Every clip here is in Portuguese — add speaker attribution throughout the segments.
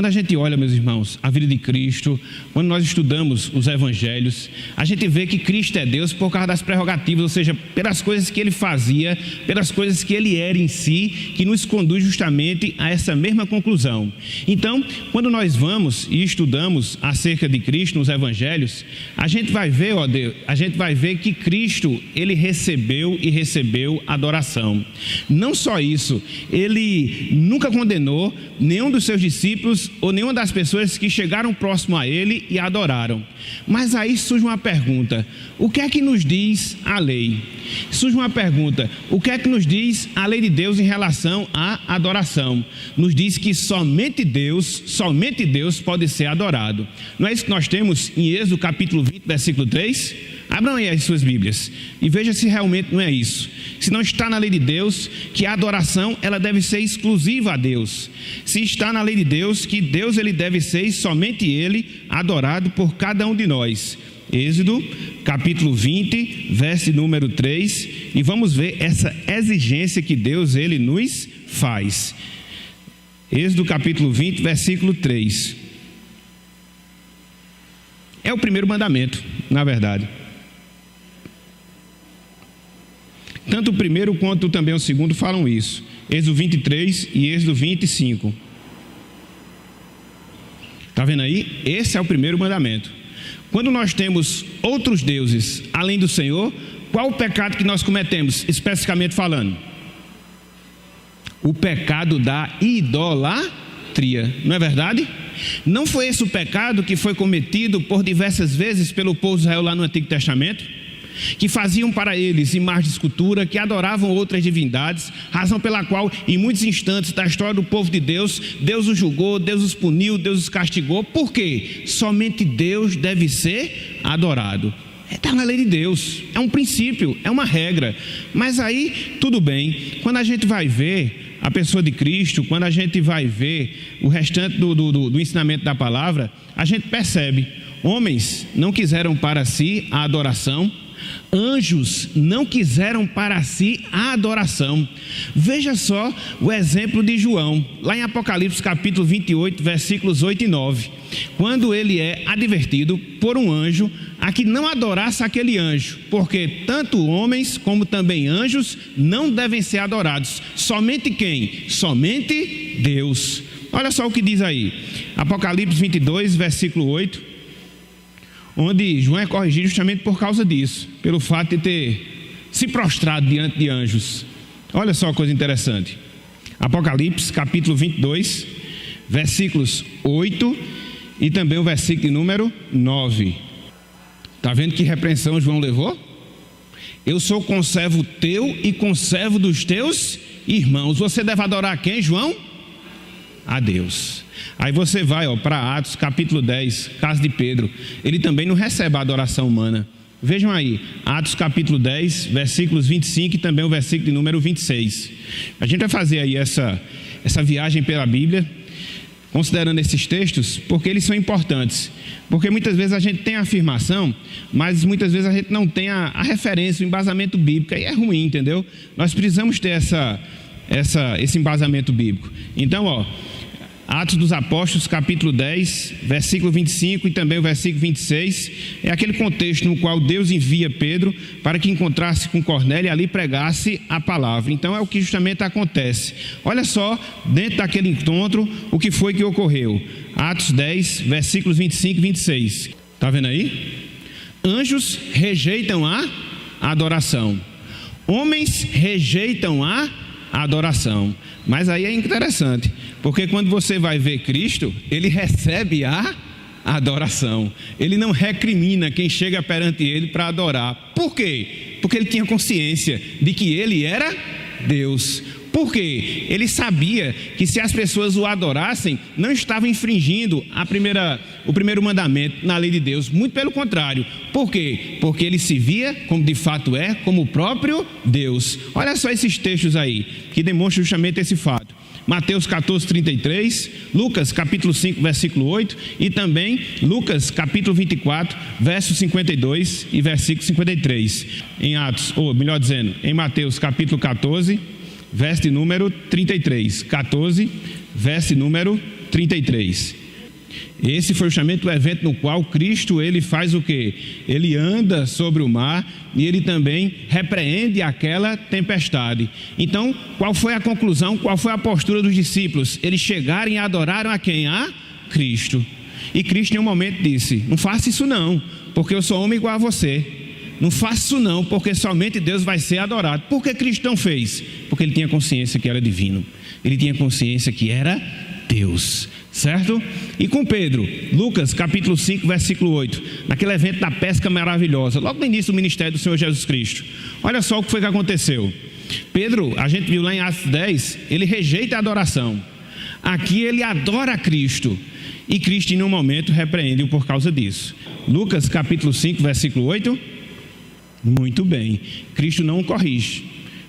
Speaker 1: Quando a gente olha, meus irmãos, a vida de Cristo, quando nós estudamos os evangelhos, a gente vê que Cristo é Deus por causa das prerrogativas, ou seja, pelas coisas que ele fazia, pelas coisas que ele era em si, que nos conduz justamente a essa mesma conclusão. Então, quando nós vamos e estudamos acerca de Cristo nos evangelhos, a gente vai ver, que Cristo, ele recebeu adoração. Não só isso, ele nunca condenou nenhum dos seus discípulos ou nenhuma das pessoas que chegaram próximo a ele e adoraram. Mas aí surge uma pergunta: o que é que nos diz a lei? Surge uma pergunta: o que é que nos diz a lei de Deus em relação à adoração? Nos diz que somente Deus pode ser adorado. Não é isso que nós temos em Êxodo capítulo 20, versículo 3? Abram aí as suas Bíblias e veja se realmente não é isso. Se não está na lei de Deus que a adoração ela deve ser exclusiva a Deus. Se está na lei de Deus que Deus ele deve ser e somente Ele adorado por cada um de nós. Êxodo capítulo 20, verso número 3. E vamos ver essa exigência que Deus ele nos faz. Êxodo capítulo 20, versículo 3. É o primeiro mandamento, na verdade. Tanto o primeiro quanto também o segundo falam isso. Êxodo 23 e Êxodo 25. Está vendo aí? Esse é o primeiro mandamento. Quando nós temos outros deuses além do Senhor, qual o pecado que nós cometemos, especificamente falando? O pecado da idolatria, não é verdade? Não foi esse o pecado que foi cometido por diversas vezes pelo povo de Israel lá no Antigo Testamento? Que faziam para eles imagens de escultura, que adoravam outras divindades, razão pela qual, em muitos instantes da história do povo de Deus, Deus os julgou, Deus os puniu, Deus os castigou. Por quê? Somente Deus deve ser adorado. Está na lei de Deus, é um princípio, é uma regra. Mas aí, tudo bem, quando a gente vai ver a pessoa de Cristo, quando a gente vai ver o restante do ensinamento da palavra, a gente percebe, homens não quiseram para si a adoração, anjos não quiseram para si a adoração. Veja só o exemplo de João, lá em Apocalipse capítulo 28, versículos 8 e 9. Quando ele é advertido por um anjo a que não adorasse aquele anjo, porque tanto homens como também anjos não devem ser adorados. Somente quem? Somente Deus. Olha só o que diz aí, Apocalipse 22, versículo 8. Onde João é corrigido justamente por causa disso, pelo fato de ter se prostrado diante de anjos. Olha só a coisa interessante. Apocalipse capítulo 22, versículos 8 e também o versículo número 9. Está vendo que repreensão João levou? Eu sou conservo teu e conservo dos teus irmãos. Você deve adorar quem, João? A Deus. Aí você vai para Atos capítulo 10, caso de Pedro. Ele também não recebe a adoração humana. Vejam aí, Atos capítulo 10, versículos 25 e também o versículo número 26. A gente vai fazer aí essa viagem pela Bíblia, considerando esses textos, porque eles são importantes. Porque muitas vezes a gente tem a afirmação, mas muitas vezes a gente não tem a referência, o embasamento bíblico. Aí é ruim, entendeu? Nós precisamos ter esse embasamento bíblico. Então, Atos dos Apóstolos, capítulo 10, versículo 25 e também o versículo 26, é aquele contexto no qual Deus envia Pedro para que encontrasse com Cornélio e ali pregasse a palavra. Então é o que justamente acontece. Olha só, dentro daquele encontro, o que foi que ocorreu. Atos 10, versículos 25 e 26. Está vendo aí? Anjos rejeitam a adoração. Homens rejeitam a adoração. Mas aí é interessante, porque quando você vai ver Cristo, ele recebe a adoração. Ele não recrimina quem chega perante ele para adorar. Por quê? Porque ele tinha consciência de que ele era Deus. Por quê? Ele sabia que se as pessoas o adorassem, não estavam infringindo o primeiro mandamento na lei de Deus. Muito pelo contrário. Por quê? Porque ele se via, como de fato é, como o próprio Deus. Olha só esses textos aí, que demonstram justamente esse fato. Mateus 14, 33, Lucas capítulo 5, versículo 8 e também Lucas capítulo 24, verso 52 e versículo 53. Em Mateus capítulo 14, verso de número 33, 14, verso número 33. Esse foi justamente o evento no qual Cristo, ele faz o quê? Ele anda sobre o mar e ele também repreende aquela tempestade. Então, qual foi a conclusão? Qual foi a postura dos discípulos? Eles chegaram e adoraram a quem? A Cristo. E Cristo em um momento disse: não faça isso não, porque eu sou homem igual a você. Não faça isso não, porque somente Deus vai ser adorado. Por que Cristo não fez? Porque ele tinha consciência que era divino. Ele tinha consciência que era Deus, certo? E com Pedro, Lucas capítulo 5, versículo 8, naquele evento da pesca maravilhosa, logo no início do ministério do Senhor Jesus Cristo, olha só o que foi que aconteceu. Pedro, a gente viu lá em Atos 10, ele rejeita a adoração. Aqui ele adora a Cristo, e Cristo em um momento repreende-o por causa disso. Lucas capítulo 5, versículo 8, muito bem, Cristo não o corrige,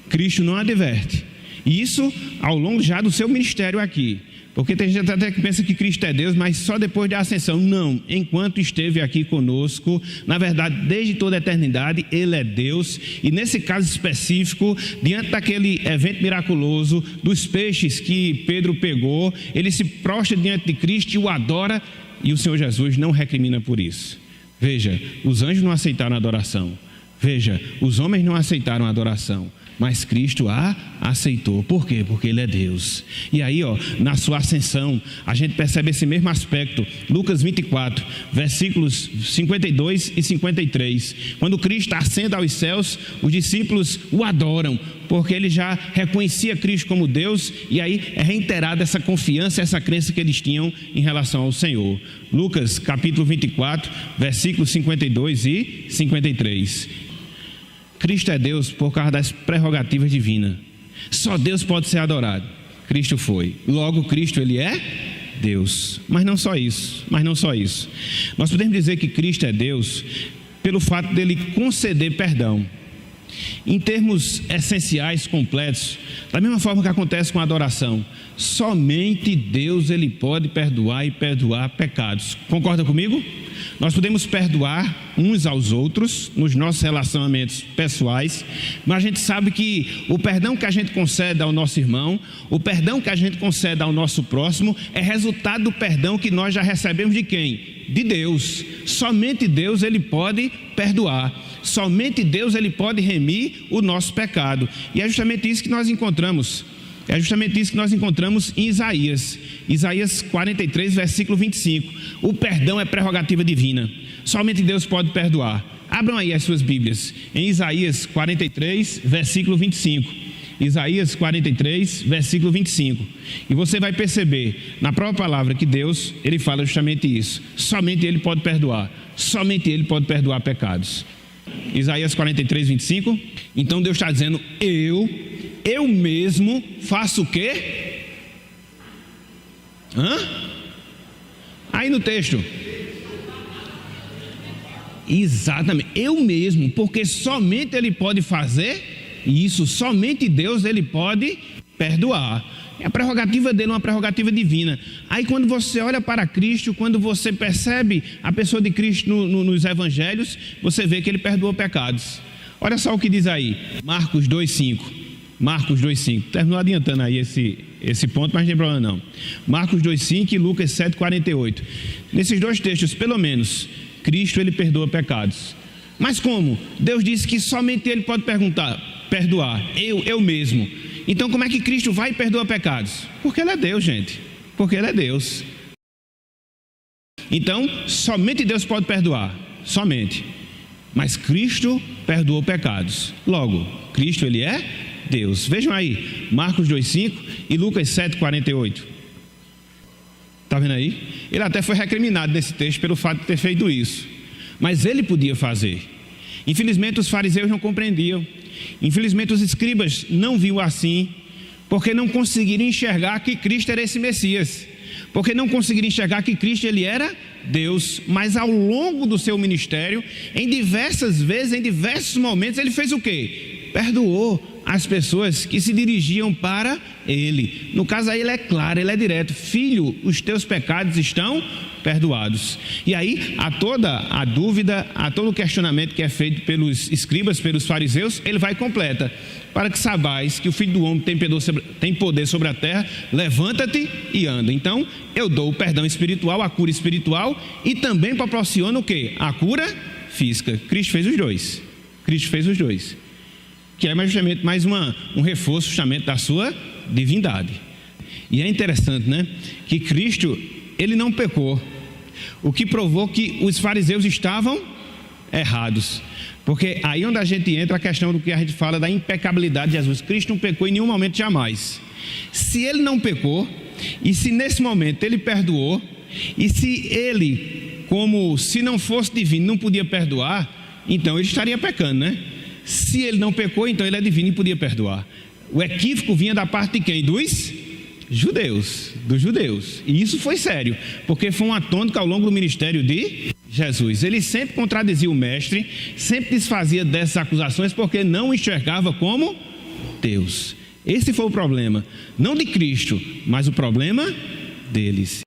Speaker 1: Cristo não adverte, e isso ao longo já do seu ministério aqui. Porque tem gente até que pensa que Cristo é Deus, mas só depois da ascensão. Não, enquanto esteve aqui conosco, na verdade, desde toda a eternidade, Ele é Deus. E nesse caso específico, diante daquele evento miraculoso, dos peixes que Pedro pegou, ele se prostra diante de Cristo e o adora, e o Senhor Jesus não recrimina por isso. Veja, os anjos não aceitaram a adoração. Veja, os homens não aceitaram a adoração. Mas Cristo a aceitou. Por quê? Porque Ele é Deus. E aí, na sua ascensão, a gente percebe esse mesmo aspecto. Lucas 24, versículos 52 e 53. Quando Cristo ascende aos céus, os discípulos o adoram, porque ele já reconhecia Cristo como Deus, e aí é reiterada essa confiança, essa crença que eles tinham em relação ao Senhor. Lucas capítulo 24, versículos 52 e 53. Cristo é Deus por causa das prerrogativas divinas. Só Deus pode ser adorado. Cristo foi. Logo, Cristo, ele é Deus. Mas não só isso. Nós podemos dizer que Cristo é Deus pelo fato dele conceder perdão. Em termos essenciais, completos, da mesma forma que acontece com a adoração, somente Deus ele pode perdoar e perdoar pecados. Concorda comigo? Nós podemos perdoar uns aos outros nos nossos relacionamentos pessoais, mas a gente sabe que o perdão que a gente concede ao nosso irmão, o perdão que a gente concede ao nosso próximo, é resultado do perdão que nós já recebemos de quem? De Deus. Somente Deus ele pode perdoar. Somente Deus ele pode remir o nosso pecado. E é justamente isso que nós encontramos. Em Isaías. Isaías 43, versículo 25. O perdão é prerrogativa divina. Somente Deus pode perdoar. Abram aí as suas Bíblias. Em Isaías 43, versículo 25. Isaías 43, versículo 25. E você vai perceber na própria palavra que Deus, ele fala justamente isso. Somente Ele pode perdoar. Somente Ele pode perdoar pecados. Isaías 43, 25. Então Deus está dizendo: eu mesmo faço o quê? Aí no texto. Exatamente, eu mesmo, porque somente Ele pode fazer isso, somente Deus ele pode perdoar. É a prerrogativa dele, uma prerrogativa divina. Aí quando você olha para Cristo, quando você percebe a pessoa de Cristo nos evangelhos, você vê que ele perdoou pecados. Olha só o que diz aí, Marcos 2,5. Marcos 2,5. Terminou adiantando aí esse ponto, mas não tem problema não. Marcos 2,5 e Lucas 7,48. Nesses dois textos, pelo menos, Cristo ele perdoa pecados. Mas como? Deus disse que somente Ele pode perdoar. Eu mesmo. Então como é que Cristo vai e perdoa pecados? Porque Ele é Deus, gente. Porque Ele é Deus. Então, somente Deus pode perdoar. Somente. Mas Cristo perdoou pecados. Logo, Cristo ele é Deus. Vejam aí, Marcos 2,5 e Lucas 7,48. Está vendo aí? Ele até foi recriminado nesse texto pelo fato de ter feito isso. Mas ele podia fazer. Infelizmente os fariseus não compreendiam. Infelizmente os escribas não viam assim, porque não conseguiram enxergar que Cristo era esse Messias. Porque não conseguiram enxergar que Cristo ele era Deus. Mas ao longo do seu ministério, em diversas vezes, em diversos momentos, ele fez o quê? Perdoou as pessoas que se dirigiam para ele. No caso aí ele é claro, ele é direto: filho, os teus pecados estão perdoados. E aí, a toda a dúvida, a todo o questionamento que é feito pelos escribas, pelos fariseus, ele vai e completa: para que saibais que o Filho do Homem tem poder sobre a terra, levanta-te e anda. Então, eu dou o perdão espiritual, a cura espiritual, e também proporciono o quê? A cura física. Cristo fez os dois. Cristo fez os dois. Que é justamente mais um reforço justamente da sua divindade. E é interessante, né? Que Cristo, ele não pecou. O que provou que os fariseus estavam errados. Porque aí onde a gente entra a questão do que a gente fala da impecabilidade de Jesus. Cristo não pecou em nenhum momento, jamais. Se ele não pecou, e se nesse momento ele perdoou, e se ele, como se não fosse divino, não podia perdoar, então ele estaria pecando, né? Se ele não pecou, então ele é divino e podia perdoar. O equívoco vinha da parte de quem? Dos judeus. E isso foi sério, porque foi uma tônica ao longo do ministério de Jesus. Ele sempre contradizia o mestre, sempre desfazia dessas acusações, porque não o enxergava como Deus. Esse foi o problema, não de Cristo, mas o problema deles.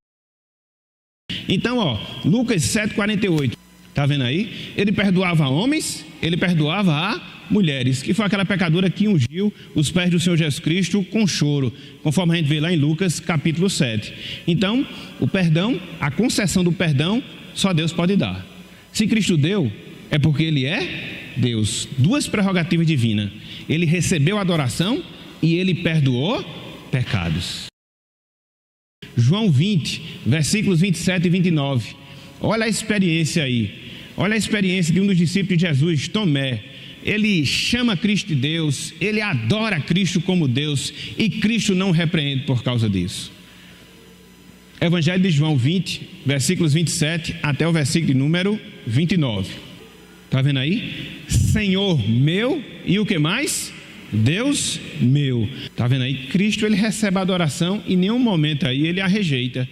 Speaker 1: Então, Lucas 7,48, está vendo aí? Ele perdoava homens, ele perdoava a mulheres, que foi aquela pecadora que ungiu os pés do Senhor Jesus Cristo com choro, conforme a gente vê lá em Lucas capítulo 7. Então, o perdão, a concessão do perdão, só Deus pode dar. Se Cristo deu, é porque Ele é Deus. Duas prerrogativas divinas: Ele recebeu a adoração e Ele perdoou pecados. João 20, versículos 27 e 29. Olha a experiência aí. Olha a experiência de um dos discípulos de Jesus, Tomé. Ele chama Cristo de Deus, ele adora Cristo como Deus, e Cristo não o repreende por causa disso. Evangelho de João 20, versículos 27 até o versículo de número 29. Está vendo aí? Senhor meu, e o que mais? Deus meu. Está vendo aí? Cristo, ele recebe a adoração e em nenhum momento aí ele a rejeita.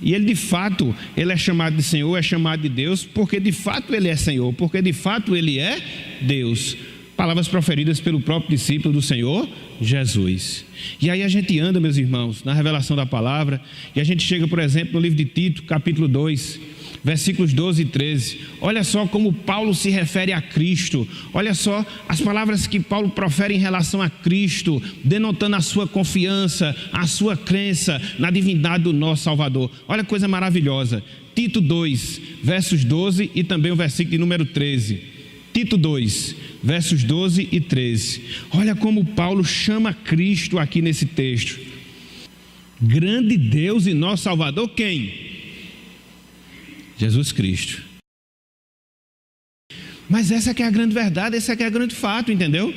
Speaker 1: E ele de fato, ele é chamado de Senhor, é chamado de Deus, porque de fato ele é Senhor, porque de fato ele é Deus. Palavras proferidas pelo próprio discípulo do Senhor Jesus. E aí a gente anda, meus irmãos, na revelação da palavra, e a gente chega, por exemplo, no livro de Tito, capítulo 2, versículos 12 e 13. Olha só como Paulo se refere a Cristo. Olha só as palavras que Paulo profere em relação a Cristo, denotando a sua confiança, a sua crença na divindade do nosso Salvador. Olha que coisa maravilhosa. Tito 2, versos 12 e também o versículo de número 13. Tito 2, versos 12 e 13. Olha como Paulo chama Cristo aqui nesse texto. Grande Deus e nosso Salvador, quem? Jesus Cristo. Mas essa que é a grande verdade, esse que é o grande fato, entendeu?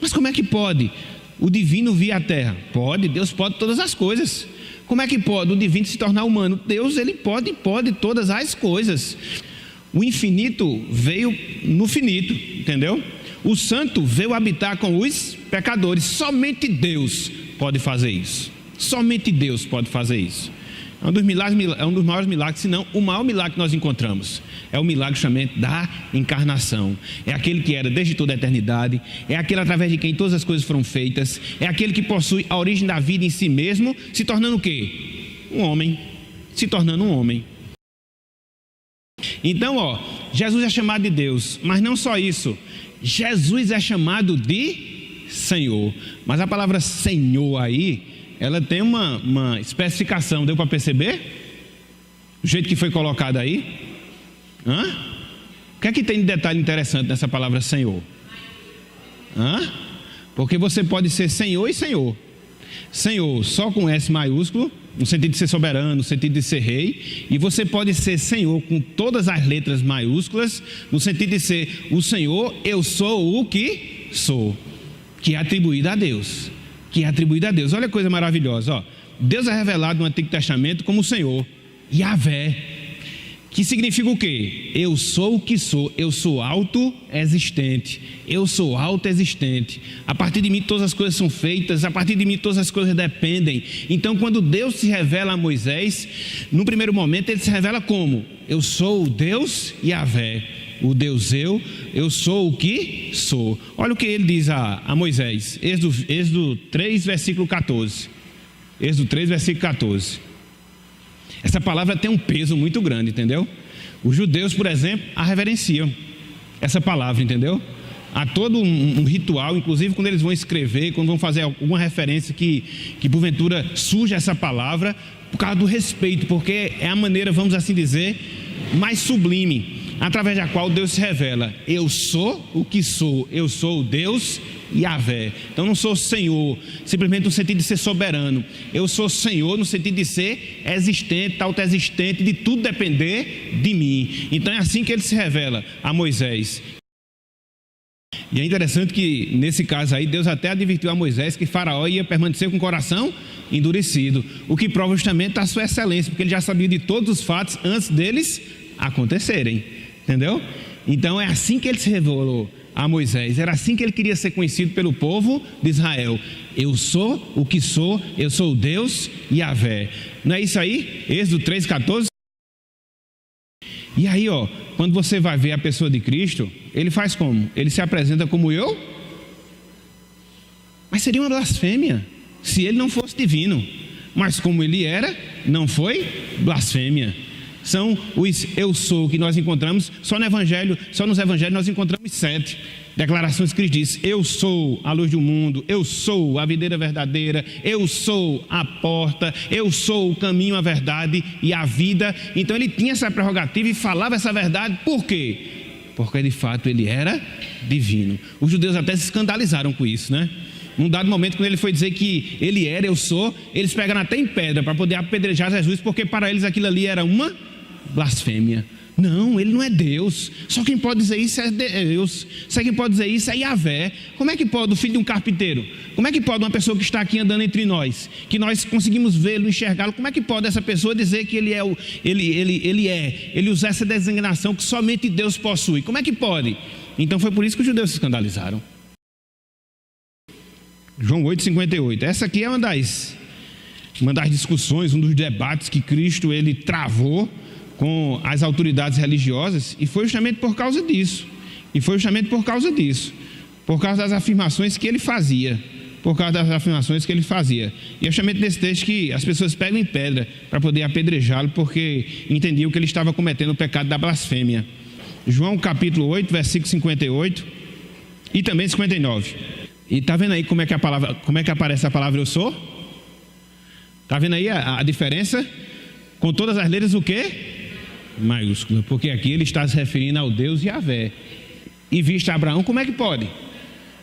Speaker 1: Mas como é que pode o divino vir à terra? Pode, Deus pode todas as coisas. Como é que pode o divino se tornar humano? Deus, ele pode todas as coisas. O infinito veio no finito, entendeu? O santo veio habitar com os pecadores. Somente Deus pode fazer isso. Somente Deus pode fazer isso. É um dos maiores milagres, se não o maior milagre que nós encontramos. É o milagre justamente da encarnação. É aquele que era desde toda a eternidade, é aquele através de quem todas as coisas foram feitas, é aquele que possui a origem da vida em si mesmo, se tornando o quê? Um homem. Se tornando um homem. Então, Jesus é chamado de Deus, mas não só isso. Jesus é chamado de Senhor. Mas a palavra Senhor aí, ela tem uma especificação, deu para perceber? O jeito que foi colocado aí? O que é que tem de detalhe interessante nessa palavra Senhor? Porque você pode ser Senhor e Senhor. Senhor só com S maiúsculo, no sentido de ser soberano, no sentido de ser rei. E você pode ser Senhor com todas as letras maiúsculas, no sentido de ser o Senhor, eu sou o que sou, que é atribuído a Deus. Que é atribuído a Deus. Olha que coisa maravilhosa. Deus é revelado no Antigo Testamento como o Senhor, Yahvé, que significa o quê? Eu sou o que sou, eu sou autoexistente, eu sou autoexistente. A partir de mim todas as coisas são feitas, a partir de mim todas as coisas dependem. Então quando Deus se revela a Moisés, no primeiro momento ele se revela como? Eu sou o Deus Yahvé. o Deus eu sou o que sou. Olha o que ele diz a Moisés, Êxodo 3, versículo 14. Êxodo 3, versículo 14. Essa palavra tem um peso muito grande, entendeu? Os judeus, por exemplo, a reverenciam essa palavra, entendeu? Há todo um ritual, inclusive quando eles vão escrever, quando vão fazer alguma referência que porventura surge essa palavra, por causa do respeito, porque é a maneira, vamos assim dizer, mais sublime, através da qual Deus se revela. Eu sou o que sou, eu sou o Deus Yahvé. Então não sou Senhor simplesmente no sentido de ser soberano, eu sou Senhor no sentido de ser existente, autoexistente, de tudo depender de mim. Então é assim que ele se revela a Moisés. E é interessante que nesse caso aí Deus até advertiu a Moisés que Faraó ia permanecer com o coração endurecido, o que prova justamente a sua excelência, porque ele já sabia de todos os fatos antes deles acontecerem, entendeu? Então é assim que ele se revelou a Moisés, era assim que ele queria ser conhecido pelo povo de Israel. Eu sou o que sou, eu sou o Deus Yahvé. Não é isso aí? Êxodo 3,14. E aí, ó, quando você vai ver a pessoa de Cristo, ele faz como? Ele se apresenta como eu? Mas seria uma blasfêmia se ele não fosse divino. Mas como ele era, não foi blasfêmia. São os eu sou que nós encontramos só no Evangelho, só nos Evangelhos nós encontramos 7 declarações que ele diz: eu sou a luz do mundo, eu sou a videira verdadeira, eu sou a porta, eu sou o caminho, a verdade e a vida. Então ele tinha essa prerrogativa e falava essa verdade. Por quê? Porque de fato ele era divino. Os judeus até se escandalizaram com isso, né? Num dado momento, quando ele foi dizer que ele era, eu sou, eles pegaram até em pedra para poder apedrejar Jesus, porque para eles aquilo ali era uma blasfêmia. Não, ele não é Deus. Só quem pode dizer isso é Deus. Só quem pode dizer isso é Yahvé. Como é que pode o filho de um carpinteiro? Como é que pode uma pessoa que está aqui andando entre nós, que nós conseguimos vê-lo, enxergá-lo, como é que pode essa pessoa dizer que ele usa essa designação que somente Deus possui? Como é que pode? Então foi por isso que os judeus se escandalizaram. João 8,58. Essa aqui é uma das discussões, um dos debates que Cristo ele travou com as autoridades religiosas, e foi justamente por causa disso. Por causa das afirmações que ele fazia. E é justamente nesse texto que as pessoas pegam em pedra para poder apedrejá-lo, porque entendiam que ele estava cometendo o pecado da blasfêmia. João capítulo 8, versículo 58 e também 59. E está vendo aí como é que aparece a palavra eu sou? Está vendo aí a diferença? Com todas as letras o quê? Maiúscula, porque aqui ele está se referindo ao Deus Yahvé. E visto Abraão, como é que pode?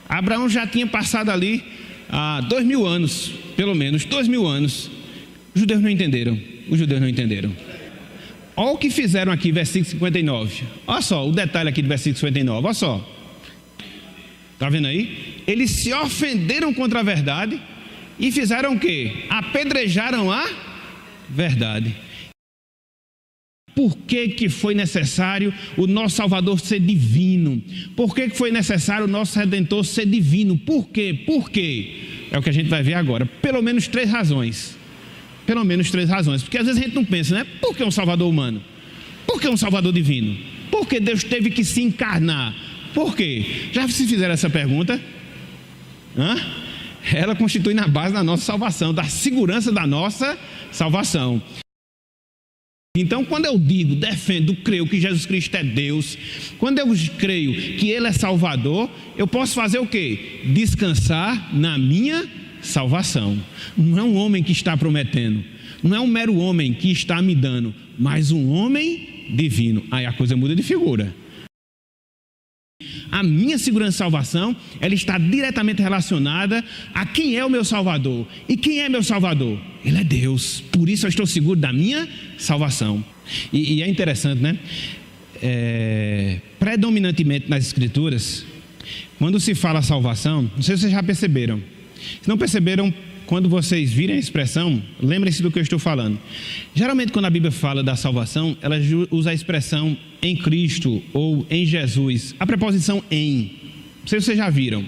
Speaker 1: Abraão já tinha passado ali há 2000 anos, pelo menos 2000 anos. Os judeus não entenderam. Olha o que fizeram aqui, versículo 59. Olha só o detalhe aqui do versículo 59. Olha só. Está vendo aí? Eles se ofenderam contra a verdade e fizeram o quê? Apedrejaram a verdade. Por que foi necessário o nosso Salvador ser divino? Por que foi necessário o nosso Redentor ser divino? Por quê? É o que a gente vai ver agora. Pelo menos 3 razões. Porque às vezes a gente não pensa, né? Por que um Salvador humano? Por que um Salvador divino? Por que Deus teve que se encarnar? Por quê? Já se fizeram essa pergunta? Ela constitui na base da nossa salvação, da segurança da nossa salvação. Então, quando eu digo, defendo, creio que Jesus Cristo é Deus, quando eu creio que Ele é Salvador, eu posso fazer o quê? Descansar na minha salvação. Não é um homem que está prometendo, não é um mero homem que está me dando, mas um homem divino. Aí a coisa muda de figura. A minha segurança de salvação, ela está diretamente relacionada a quem é o meu Salvador. E quem é meu Salvador? Ele é Deus. Por isso eu estou seguro da minha salvação. E é interessante, né? Predominantemente nas Escrituras, quando se fala salvação, não sei se vocês já perceberam. Se não perceberam, quando vocês virem a expressão, lembrem-se do que eu estou falando. Geralmente, quando a Bíblia fala da salvação, ela usa a expressão em Cristo ou em Jesus. A preposição em. Não sei se vocês já viram.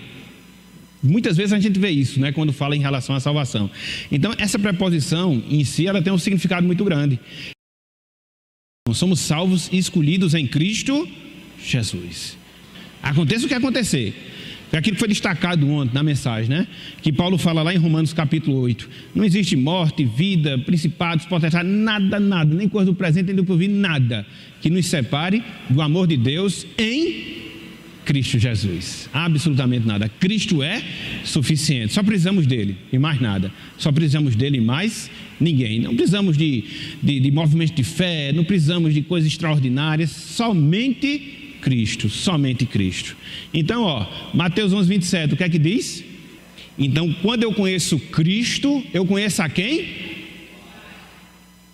Speaker 1: Muitas vezes a gente vê isso, né, quando fala em relação à salvação. Então, essa preposição em si, ela tem um significado muito grande. Nós somos salvos e escolhidos em Cristo Jesus. Aconteça o que acontecer. Foi aquilo que foi destacado ontem na mensagem, né? Que Paulo fala lá em Romanos capítulo 8. Não existe morte, vida, principados, potestades, nada, nem coisa do presente, nem do porvir, nada que nos separe do amor de Deus em Cristo Jesus. Absolutamente nada. Cristo é suficiente. Só precisamos dele e mais nada. Só precisamos dele e mais ninguém. Não precisamos de movimentos de fé, não precisamos de coisas extraordinárias, somente Cristo, somente Cristo. Então, Mateus 11, 27, o que é que diz? Então, quando eu conheço Cristo, eu conheço a quem?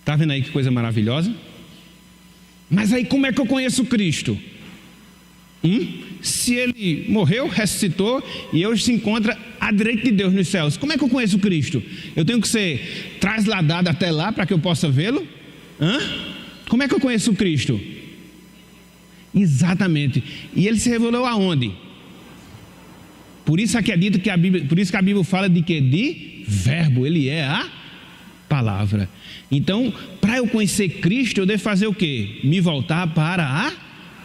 Speaker 1: Está vendo aí que coisa maravilhosa? Mas aí como é que eu conheço Cristo? Se ele morreu, ressuscitou e hoje se encontra à direita de Deus nos céus, como é que eu conheço Cristo? Eu tenho que ser trasladado até lá para que eu possa vê-lo? Como é que eu conheço Cristo? Exatamente. E ele se revelou aonde? Por isso que é dito que a Bíblia fala de que? De verbo. Ele é a palavra. Então, para eu conhecer Cristo, eu devo fazer o quê? Me voltar para a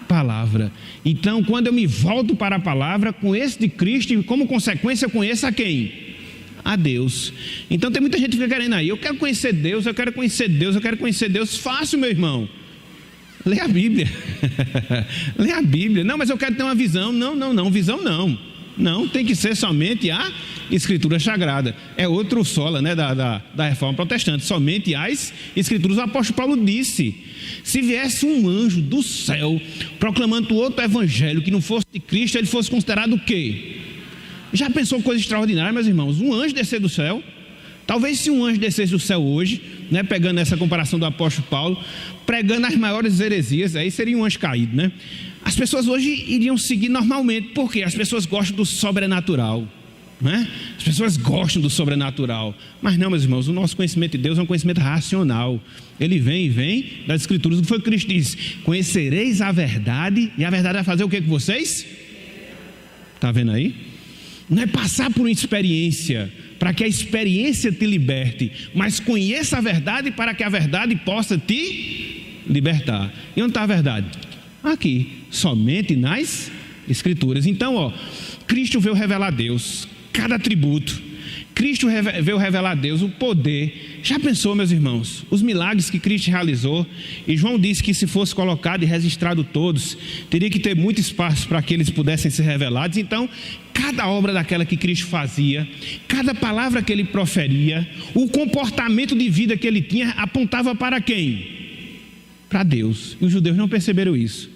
Speaker 1: palavra. Então, quando eu me volto para a palavra, conheço de Cristo e como consequência eu conheço a quem? A Deus. Então tem muita gente que fica querendo aí, eu quero conhecer Deus, eu quero conhecer Deus, eu quero conhecer Deus. Fácil, meu irmão. Lê a Bíblia. Lê a Bíblia. Não, mas eu quero ter uma visão. Não, visão não. Não, tem que ser somente a Escritura Sagrada. É outro sola, né, da Reforma Protestante. Somente as Escrituras. O apóstolo Paulo disse: se viesse um anjo do céu proclamando outro evangelho que não fosse de Cristo, ele fosse considerado o quê? Já pensou coisa extraordinária, meus irmãos? Um anjo descer do céu. Talvez se um anjo descesse do céu hoje, né, pegando essa comparação do apóstolo Paulo, pregando as maiores heresias, aí seria um anjo caído, né? As pessoas hoje iriam seguir normalmente, porque as pessoas gostam do sobrenatural, né? As pessoas gostam do sobrenatural, mas não, meus irmãos, o nosso conhecimento de Deus é um conhecimento racional. Ele vem das Escrituras. O que foi que Cristo disse? Conhecereis a verdade, e a verdade vai fazer o que com vocês? Está vendo aí? Não é passar por uma experiência para que a experiência te liberte, mas conheça a verdade para que a verdade possa te libertar. E onde está a verdade? Aqui, somente nas Escrituras. Então, Cristo veio revelar a Deus cada atributo. Cristo veio revelar a Deus o poder. Já pensou, meus irmãos, os milagres que Cristo realizou? E João disse que se fosse colocado e registrado todos, teria que ter muito espaço para que eles pudessem ser revelados. Então, cada obra daquela que Cristo fazia, cada palavra que ele proferia, o comportamento de vida que ele tinha, apontava para quem? Para Deus. E os judeus não perceberam isso.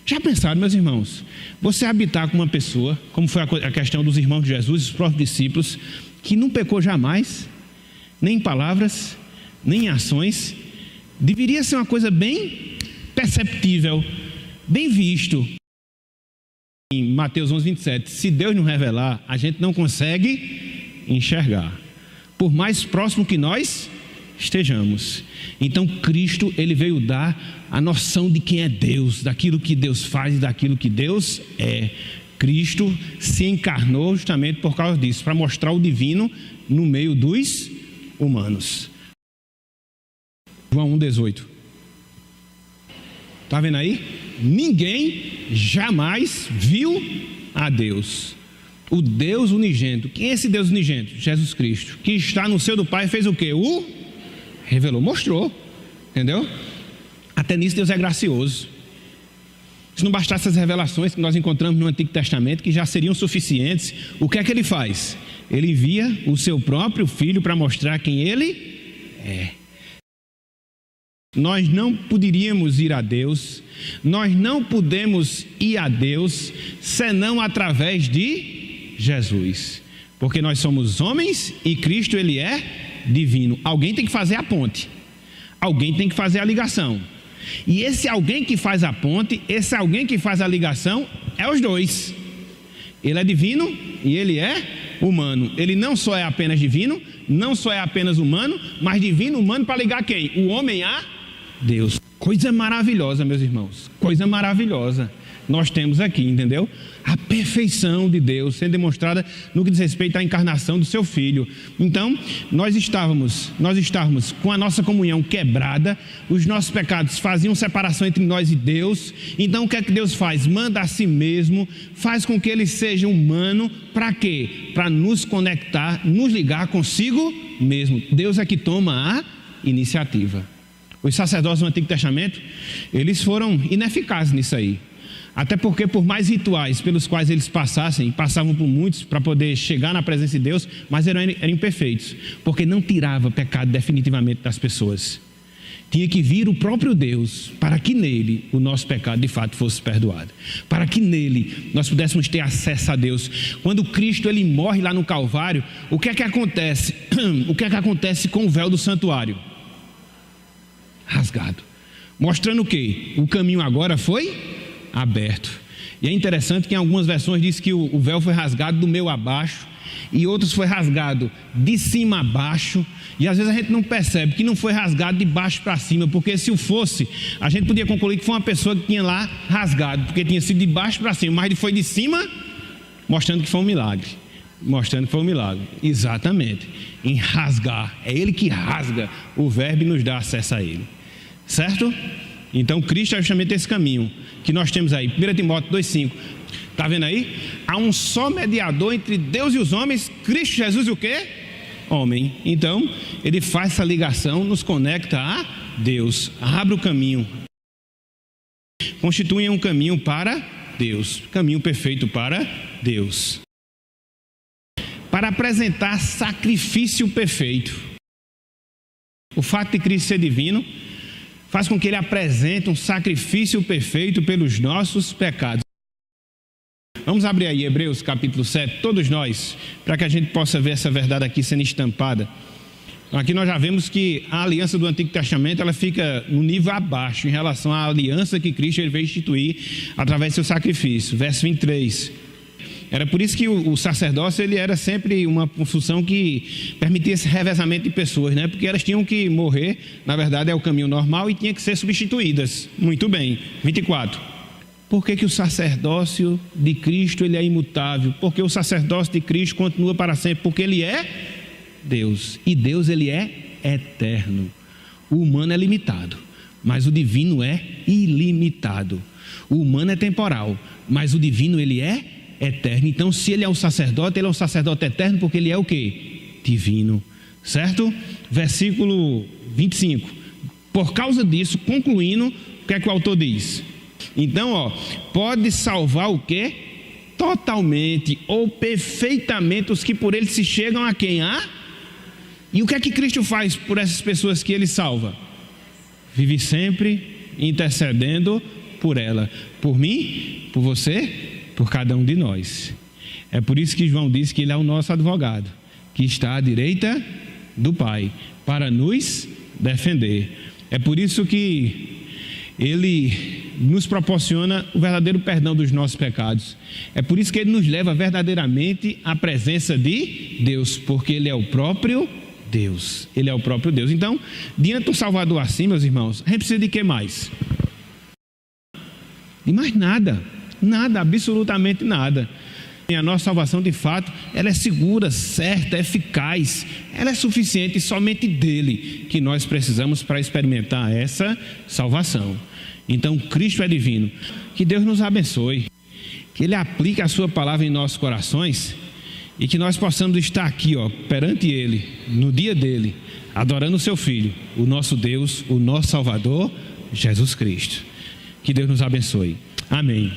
Speaker 1: Já pensaram, meus irmãos, você habitar com uma pessoa, como foi a questão dos irmãos de Jesus, os próprios discípulos, que não pecou jamais, nem em palavras, nem em ações, deveria ser uma coisa bem perceptível, bem visto. Em Mateus 11, 27, se Deus não revelar, a gente não consegue enxergar, por mais próximo que nós estejamos. Então Cristo, ele veio dar a noção de quem é Deus, daquilo que Deus faz e daquilo que Deus é. Cristo se encarnou justamente por causa disso, para mostrar o divino no meio dos humanos. João 1,18. Está vendo aí? Ninguém jamais viu a Deus. O Deus unigênito. Quem é esse Deus unigênito? Jesus Cristo. Que está no seio do Pai, fez o quê? O revelou, mostrou. Entendeu? Até nisso Deus é gracioso. Se não bastasse as revelações que nós encontramos no Antigo Testamento, que já seriam suficientes, o que é que ele faz? Ele envia o seu próprio Filho para mostrar quem ele é. Nós não poderíamos ir a Deus, nós não podemos ir a Deus, senão através de Jesus. Porque nós somos homens e Cristo, ele é divino. Alguém tem que fazer a ponte, alguém tem que fazer a ligação. E esse alguém que faz a ponte, esse alguém que faz a ligação, é os dois. Ele é divino e ele é humano. Ele não só é apenas divino, não só é apenas humano, mas divino, humano, para ligar quem? O homem a Deus. Coisa maravilhosa, meus irmãos. Coisa maravilhosa. nós temos aqui, entendeu? A perfeição de Deus sendo demonstrada no que diz respeito à encarnação do seu Filho. Então, nós estávamos com a nossa comunhão quebrada, os nossos pecados faziam separação entre nós e Deus. Então, o que é que Deus faz? Manda a si mesmo, faz com que ele seja humano, para quê? Para nos conectar, nos ligar consigo mesmo. Deus é que toma a iniciativa. Os sacerdotes do Antigo Testamento, eles foram ineficazes nisso aí. Até porque, por mais rituais pelos quais eles passavam por muitos para poder chegar na presença de Deus, mas eram imperfeitos, porque não tirava pecado definitivamente das pessoas. Tinha que vir o próprio Deus para que nele o nosso pecado de fato fosse perdoado, para que nele nós pudéssemos ter acesso a Deus. Quando Cristo ele morre lá no Calvário, o que é que acontece? O que é que acontece com o véu do santuário? Rasgado, mostrando o quê? O caminho agora foi aberto. E é interessante que em algumas versões diz que o véu foi rasgado do meio a baixo, e outros foi rasgado de cima a baixo, e às vezes a gente não percebe que não foi rasgado de baixo para cima, porque se o fosse, a gente podia concluir que foi uma pessoa que tinha lá rasgado, porque tinha sido de baixo para cima, mas foi de cima, mostrando que foi um milagre. Exatamente, em rasgar, é ele que rasga o verbo e nos dá acesso a ele, certo? Então Cristo é justamente esse caminho que nós temos aí. 1 Timóteo 2,5, está vendo aí? Há um só mediador entre Deus e os homens, Cristo Jesus e o quê? Homem. Então ele faz essa ligação, nos conecta a Deus, abre o caminho, constitui um caminho para Deus, caminho perfeito para Deus, para apresentar sacrifício perfeito. O fato de Cristo ser divino faz com que ele apresente um sacrifício perfeito pelos nossos pecados. Vamos abrir aí Hebreus capítulo 7, todos nós, para que a gente possa ver essa verdade aqui sendo estampada. Aqui nós já vemos que a aliança do Antigo Testamento ela fica no nível abaixo em relação à aliança que Cristo ele veio instituir através do seu sacrifício. Verso 23. Era por isso que o sacerdócio ele era sempre uma função que permitia esse revezamento de pessoas, né? Porque elas tinham que morrer, na verdade é o caminho normal, e tinha que ser substituídas. Muito bem. 24. Por que o sacerdócio de Cristo ele é imutável? Porque o sacerdócio de Cristo continua para sempre, porque ele é Deus, e Deus ele é eterno. O humano é limitado, mas o divino é ilimitado. O humano é temporal, mas o divino ele é eterno. Então, se ele é um sacerdote, ele é um sacerdote eterno, porque ele é o quê? Divino, certo? Versículo 25. Por causa disso, concluindo, o que é que o autor diz? Então, pode salvar o quê? Totalmente ou perfeitamente os que por ele se chegam a quem? E o que é que Cristo faz por essas pessoas que ele salva? Vive sempre intercedendo por ela, por mim, por você, por cada um de nós. É por isso que João diz que ele é o nosso advogado, que está à direita do Pai, para nos defender. É por isso que ele nos proporciona o verdadeiro perdão dos nossos pecados. É por isso que ele nos leva verdadeiramente à presença de Deus, porque ele é o próprio Deus. Ele é o próprio Deus. Então, diante do Salvador assim, meus irmãos, a gente precisa de que mais? De mais nada. Nada, absolutamente nada. E a nossa salvação, de fato, ela é segura, certa, eficaz. Ela é suficiente e somente dele que nós precisamos para experimentar essa salvação. Então, Cristo é divino. Que Deus nos abençoe. Que ele aplique a sua palavra em nossos corações e que nós possamos estar aqui, perante ele, no dia dele, adorando o seu Filho, o nosso Deus, o nosso Salvador, Jesus Cristo. Que Deus nos abençoe. Amém.